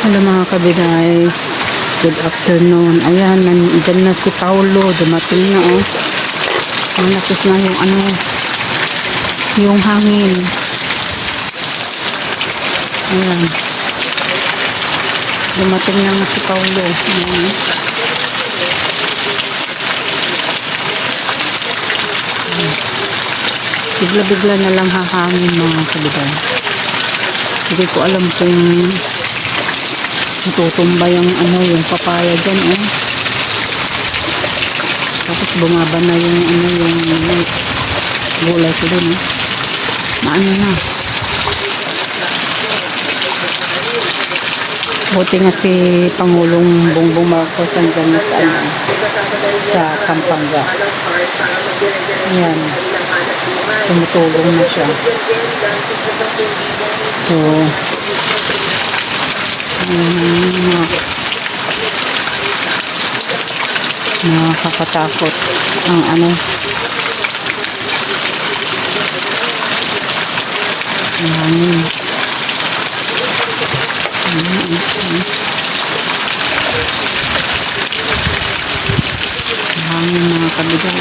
Hello mga kabigay. Good afternoon. Ayan, nandyan na si Paulo. Dumating na oh. Malakas na yung ano, yung hangin. Ayan. Dumating na nga si Paulo. Ayan. Bigla-bigla na lang hahangin mga kabigay. Hindi ko alam kung tutumba yung ano, yung papaya dyan eh. Tapos bumaba na yung ano, yung gulay ko dun eh. Maano na. Buti nga si Pangulong Bongbong Marcos andyan na sa ano, sa Pampanga. Ayan. Tumutulong na siya. So, nakakatakot ang ano, hangin. Hangin mga kabigay.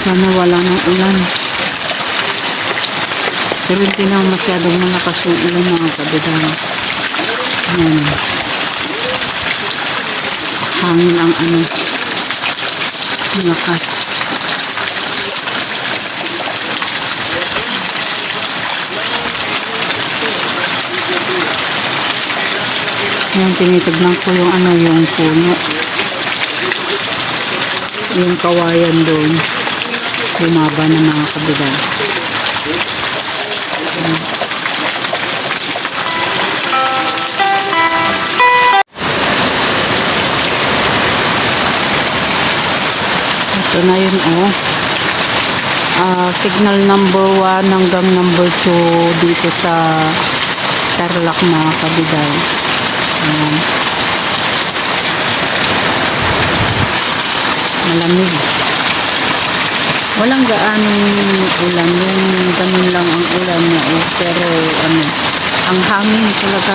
Sana wala ng ulan. Pero hindi na masyadong malakas yung ulan mga kabigay. Ayan. Hangin ang ano, malakas. Ayan, tinitignan ko yung ano, yung puno. Yung kawayan doon. Bumaba na mga kabigay. Ito na yun oh. Signal number 1 hanggang number 2 dito sa Tarlac mga kabigay. Malamig. Walang gaanong ulan. Yung ganun lang ang ulan niya eh. Pero ano, ang hangin talaga.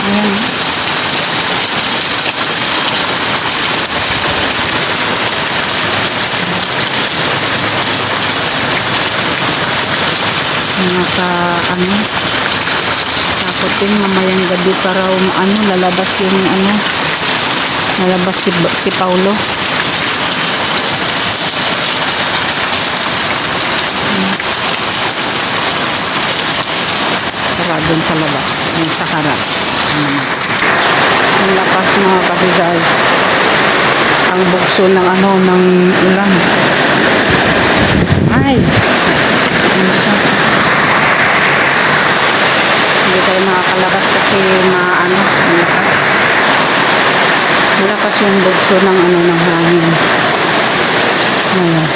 Ayan. Nasa ano, takot din mamayang gabi para ano, lalabas yung ano, lalabas si Paulo. Doon sa labas, sa harap. Ang lakas mga kabigay. Ang bugso ng ano, ng ulan. Ay! Hindi tayo makakalabas kasi maano, malakas. Malakas yung bugso ng ano, ng hangin. Ayan.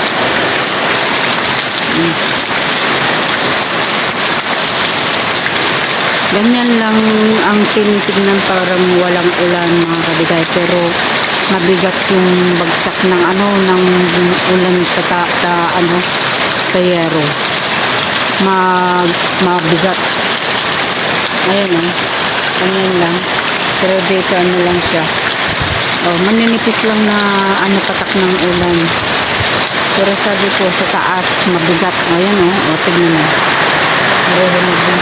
Ganyan lang ang tinitignan, parang walang ulan mga kabigay, pero mabigat yung bagsak ng ano, ng ulan sa ano, sa yero. Mabigat. Ayan oh. Ganyan lang. Pero dito ano lang siya. Oh, maninipis lang na ano, patak ng ulan. Pero sabi ko sa taas mabigat. Ayan oh. O tignan mo. Marunong din.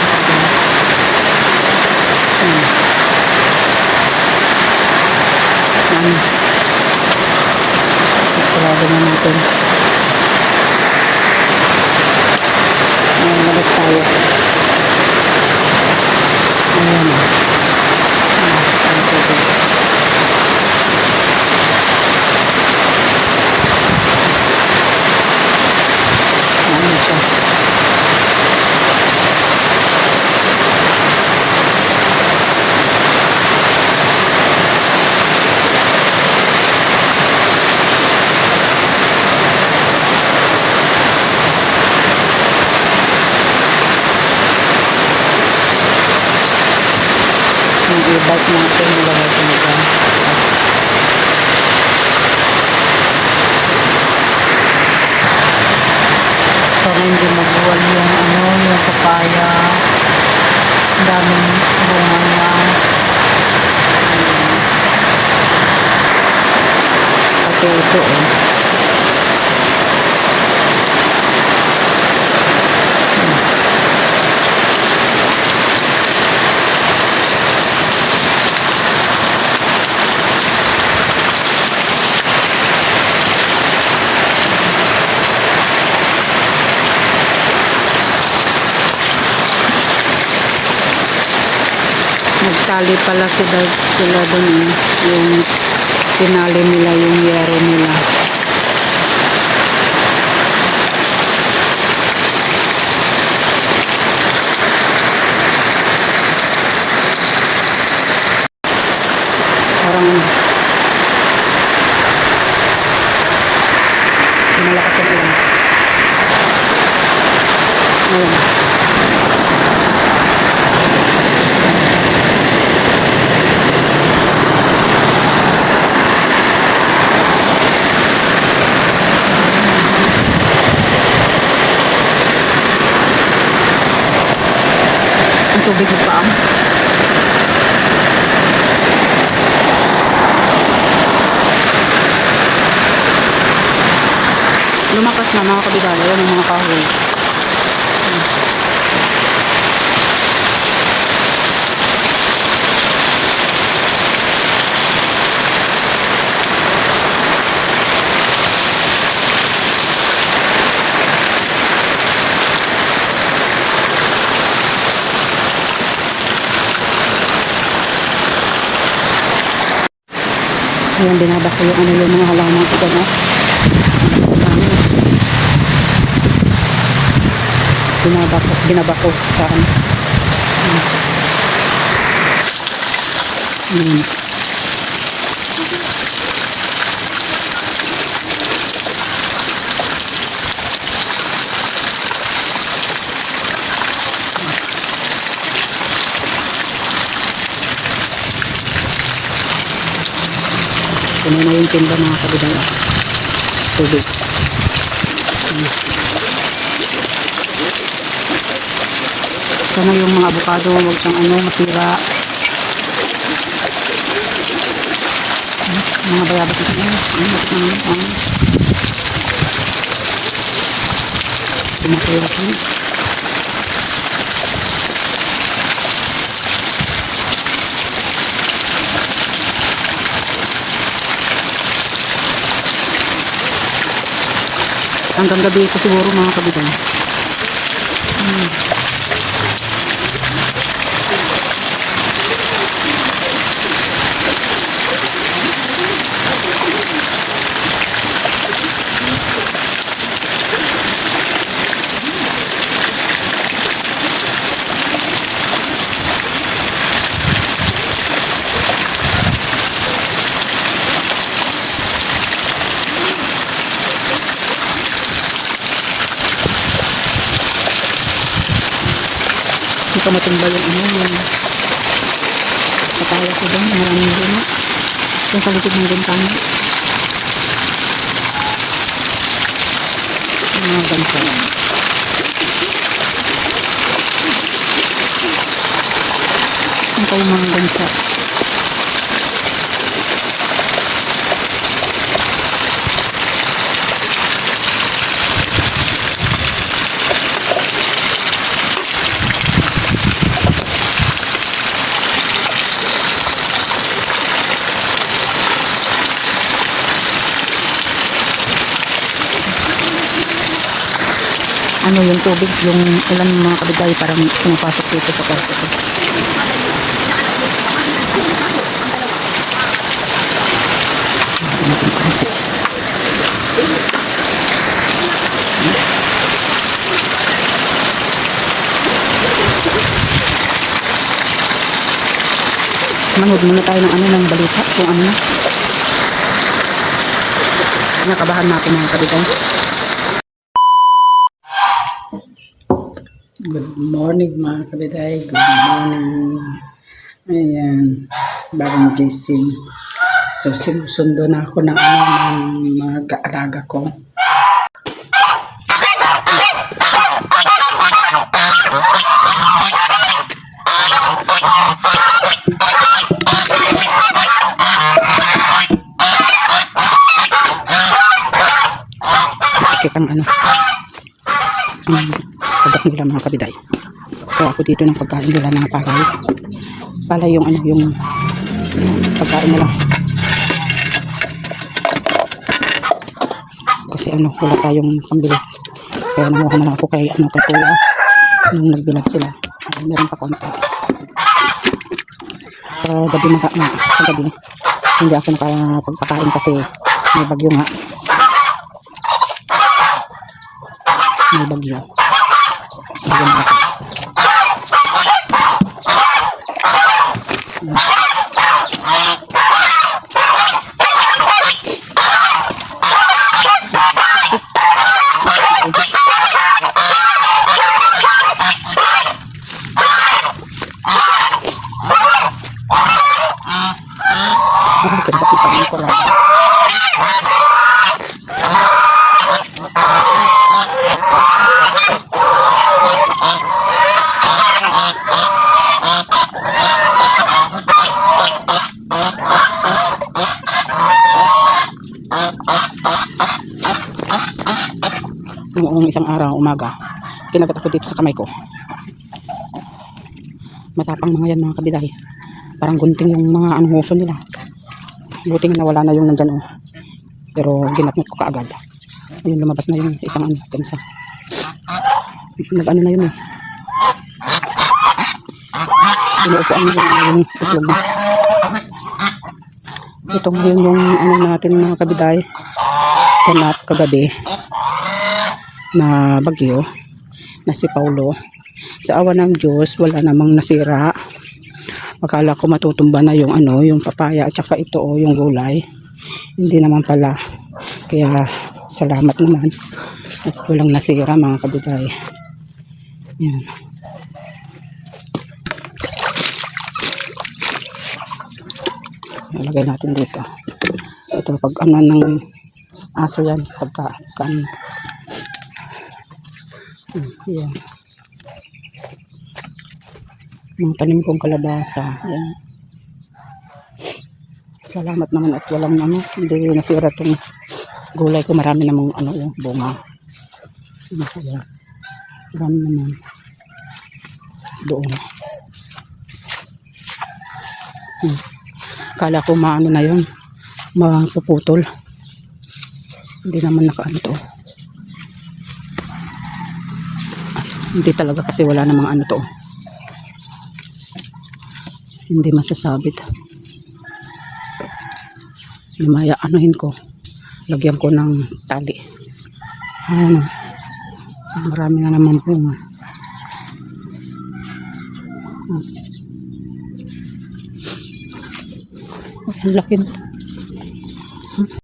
Sarado na natin. Ayan, labas tayo. Ayan. Ayan siya. hindi magbuwal yung yung papaya. Ang daming bunga niya. Pati ito nagtali pala sila dun yung tinali nila yung yero nila. Parang malakas ang ulan. Ayan. Ang tubig ng paa. Lumakas na mga kabigala yan ang mga kahoy. Ayan, binabak ko yung mga halaman ko dyan, binabak ko sa akin. Puno na yung timba mga kabidala. Tubig. Sana yung mga avocado huwag siyang masira. Mga bayabas ito. Tumatulak yun. Hanggang gabi ito siguro mga kabidala. Hindi ka matumba yung papaya ko doon, maraming luna yung sa likod ng bintana. Mga gansa ito yung mga gansa. Yung tubig, yung ulan ng mga kabigay parang pumapasok dito sa kwarto ko. Manood muna tayo ng balita kung ano. Nakabahan natin mga kabigay. Good morning mga kabitay. Good morning. Ayan. Bagong gising. So sinusundo na ako ng mga kaalaga ko. pagkat nila mga kabiday. Kaya ako dito ng pagkain nila ng palay. Palay yung ano, yung pagkain nila. Kasi ano, wala tayong pambili. Kaya nanguha na lang ako kay ano, kay kuya. Nung nagbilag sila. Meron pa konti. Kagabi, hindi ako nakapagpakain kasi may bagyo nga. May bagyo. Bagyo malakas. Kinapatipan ko lang. Noong isang araw, umaga, kinagat ako dito sa kamay ko. Matapang mga yan, mga kabiday. Parang gunting yung mga huso nila. Buti nga nawala na yung nandyan, oh. Pero ginatnot ko kaagad. Ayun, lumabas na yung isang tensa. Nag-ano na yun, eh. Inuupuan yung itlog na. Ito ngayon yung ano natin, mga kabiday. Kanap kagabi na bagyo na si Paulo. Sa awa ng Diyos, wala namang nasira. Akala ko matutumba na yung ano, yung papaya at saka ito, oh, yung gulay. Hindi naman pala. Kaya salamat naman at walang nasira, mga kabiday. Yan. Ilagay natin dito. Ito pag ano ng aso yan, pagka yan. Mga tanim kong kalabasa. Yan. Salamat naman at walang ano, hindi nasira itong gulay ko. Marami namang ano, bunga. Yan. Marami naman doon. Kala ko maano na yun, mapuputol. Hindi naman nakaano to. Hindi talaga kasi wala namang ano to. Hindi masasabit. Lumaya, anuhin ko. Lagyan ko ng tali. Ano. Marami na naman bunga. Ang laki.